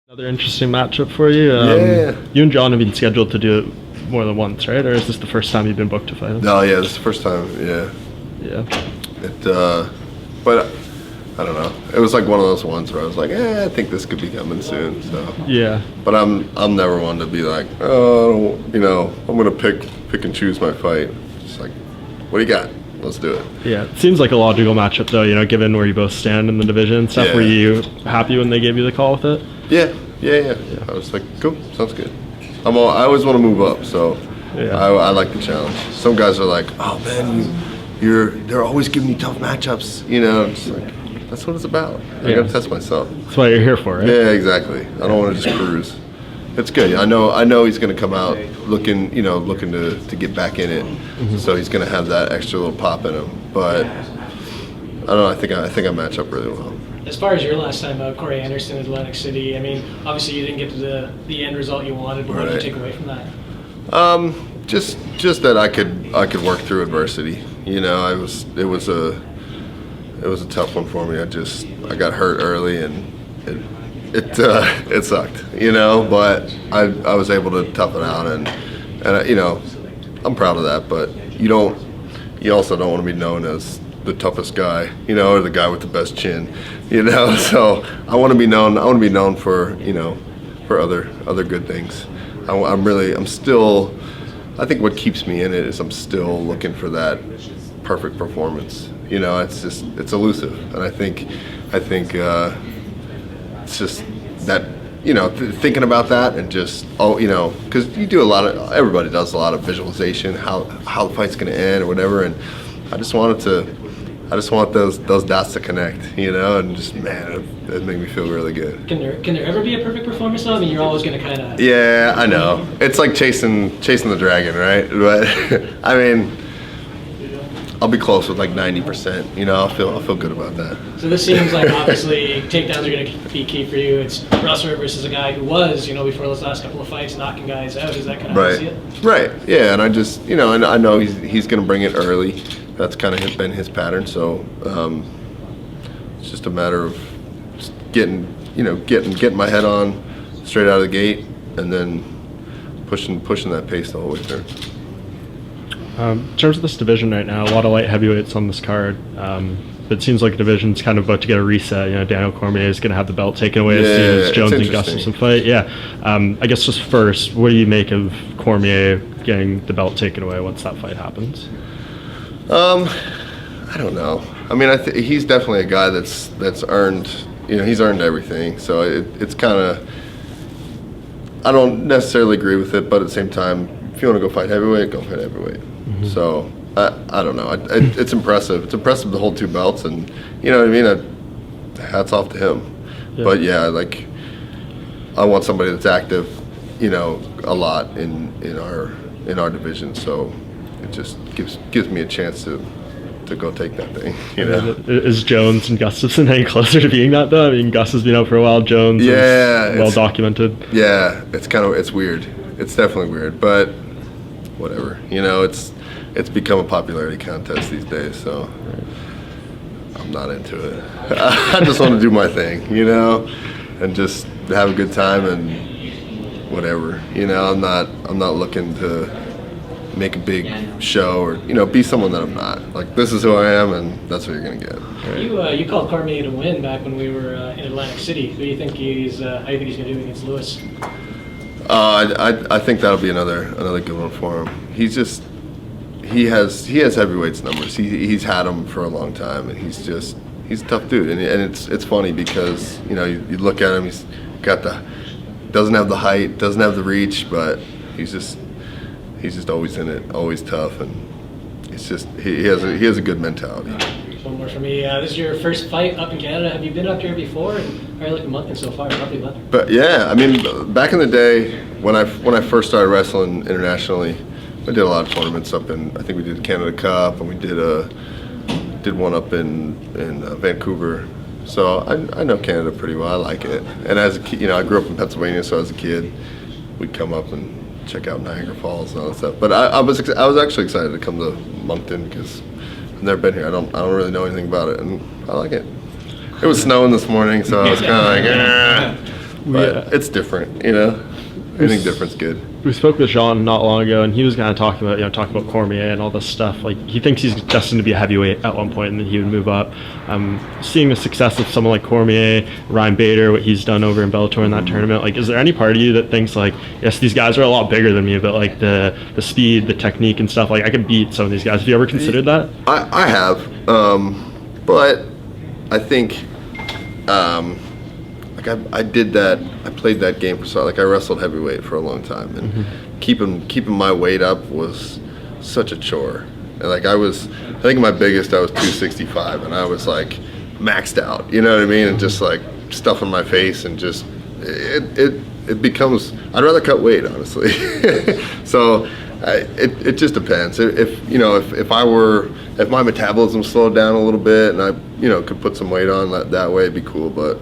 Another interesting matchup for you. Yeah. You and John have been scheduled to do it more than once, right? Or is this the first time you've been booked to fight him? No, yeah, this is the first time. Yeah. Yeah. But I don't know. It was like one of those ones where I was like, I think this could be coming soon. So. Yeah. But I'm never one to be like, oh, I'm gonna pick and choose my fight. Just like, what do you got? Let's do it. Yeah. It seems like a logical matchup, though. Given where you both stand in the division and stuff. Yeah. Were you happy when they gave you the call with it? Yeah. I was like, cool, sounds good. I always want to move up, so Yeah. I like the challenge. Some guys are like, oh man, they're always giving you tough matchups. It's like, that's what it's about. I gotta test myself. That's what you're here for, right? Yeah, exactly. I don't want to just cruise. It's good. I know he's gonna come out looking to get back in it. Mm-hmm. So he's gonna have that extra little pop in him. But I don't know. I think I match up really well. As far as your last time out, Corey Anderson in Atlantic City, I mean, obviously you didn't get to the end result you wanted, but what did you take away from that? Just that I could work through adversity. It was a tough one for me. I got hurt early and it sucked. But I was able to tough it out and I'm proud of that. But you also don't want to be known as the toughest guy, or the guy with the best chin, So I want to be known for other good things. I'm still. I think what keeps me in it is I'm still looking for that perfect performance. It's elusive, and I think it's just that. Thinking about that and just because you do everybody does a lot of visualization how the fight's going to end or whatever, and I just want those dots to connect, and just it made me feel really good. Can there ever be a perfect performance though? I mean, you're always going to kind of. Yeah, I know. It's like chasing the dragon, right? But I mean, I'll be close with like 90%. I'll feel good about that. So this seems like obviously takedowns are going to be key for you. It's Russell versus a guy who was, before those last couple of fights, knocking guys out. Is that kind of how you see it? Right. Yeah, and I just, and I know he's going to bring it early. That's kind of been his pattern. So it's just a matter of just getting my head on straight out of the gate, and then pushing that pace the whole way through. In terms of this division right now, a lot of light heavyweights on this card. But it seems like the division's kind of about to get a reset. Daniel Cormier is going to have the belt taken away as soon as Jones and Gustafson fight. Yeah. I guess just first, what do you make of Cormier getting the belt taken away once that fight happens? I don't know. I mean, he's definitely a guy that's earned. He's earned everything. So it's kind of. I don't necessarily agree with it, but at the same time, if you want to go fight heavyweight, go fight heavyweight. Mm-hmm. So I don't know. It's impressive. It's impressive to hold two belts, and you know what I mean. Hats off to him. Yeah. But yeah, like I want somebody that's active, a lot in our division. So it just gives me a chance to go take that thing. Is Jones and Gustafson any closer to being that though? I mean, Gus has been out for a while. Jones is well documented. Yeah, it's weird. It's definitely weird, but whatever. It's become a popularity contest these days, so I'm not into it. I just want to do my thing, and just have a good time and whatever. I'm not looking to make a big show or be someone that I'm not. Like, this is who I am, and that's what you're gonna get. Right. You called Cormier to win back when we were in Atlantic City. How do you think he's gonna do against Lewis? I think that'll be another good one for him. He has heavyweights numbers. He's had them for a long time, and he's a tough dude. And it's funny because you look at him, he's doesn't have the height, doesn't have the reach, but he's just always in it, always tough, and he has a good mentality. One more for me. This is your first fight up in Canada. Have you been up here before? And how are you liking Moncton so far? Probably better. But yeah, I mean, back in the day when I first started wrestling internationally, I did a lot of tournaments up in. I think we did the Canada Cup, and we did one up in Vancouver. So I know Canada pretty well. I like it. And as a kid, I grew up in Pennsylvania, so as a kid, we'd come up and check out Niagara Falls and all that stuff. But I was actually excited to come to Moncton because I've never been here. I don't really know anything about it, and I like it. It was snowing this morning, so I was kind of like, But it's different, you know. Anything different's good. We spoke with Jean not long ago, and he was kind of talking about Cormier and all this stuff. Like, he thinks he's destined to be a heavyweight at one point, and then he would move up. Seeing the success of someone like Cormier, Ryan Bader, what he's done over in Bellator in that tournament, like, is there any part of you that thinks, like, yes, these guys are a lot bigger than me, but like the speed, the technique and stuff, like, I could beat some of these guys? Have you ever considered that? I have, but I think like I did that. I played that game for so, like, I wrestled heavyweight for a long time, and keeping my weight up was such a chore. And like, I think my biggest, I was 265, and I was like maxed out, you know what I mean? And just like stuff in my face, and just it becomes, I'd rather cut weight, honestly. So it just depends. If my metabolism slowed down a little bit, and I could put some weight on that way, it'd be cool. But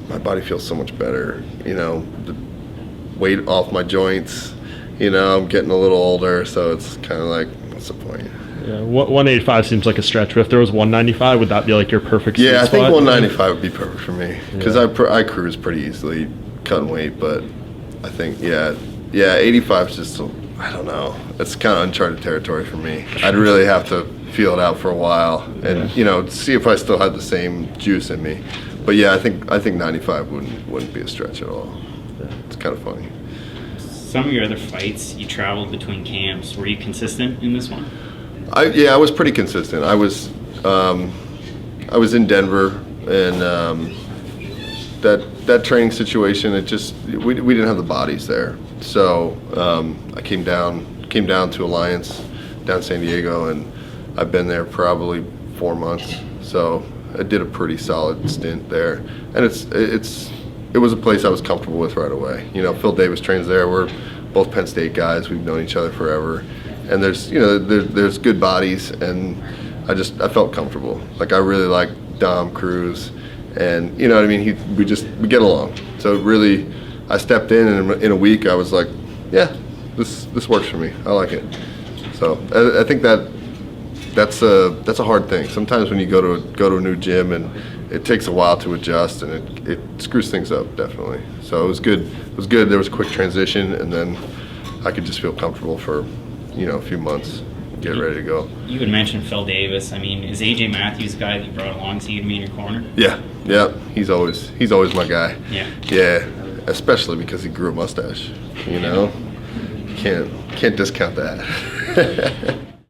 my body feels so much better, the weight off my joints, I'm getting a little older, so it's kind of like, what's the point? Yeah, 185 seems like a stretch, but if there was 195, would that be like your perfect Yeah, I think spot? 195 would be perfect for me, because I cruise pretty easily cutting weight, but I think, 85 is just, I don't know, it's kind of uncharted territory for me. I'd really have to feel it out for a while, and see if I still had the same juice in me. But yeah, I think 95 wouldn't be a stretch at all. It's kind of funny. Some of your other fights, you traveled between camps. Were you consistent in this one? I was pretty consistent. I was in Denver, and that training situation, we didn't have the bodies there. So I came down to Alliance down San Diego, and I've been there probably 4 months. So I did a pretty solid stint there, and it was a place I was comfortable with right away. Phil Davis trains there. We're both Penn State guys. We've known each other forever, and there's good bodies, and I felt comfortable. Like, I really like Dom Cruz, and you know what I mean. We get along. So really, I stepped in, and in a week I was like, yeah, this works for me. I like it. So I think that's a hard thing. Sometimes when you go to a new gym, and it takes a while to adjust, and it screws things up, definitely. So it was good. There was a quick transition, and then I could just feel comfortable for a few months, get ready to go. You had mentioned Phil Davis. I mean, is AJ Matthews the guy that you brought along so you to be in your corner? Yeah. He's always my guy. Yeah. Especially because he grew a mustache. Can't discount that.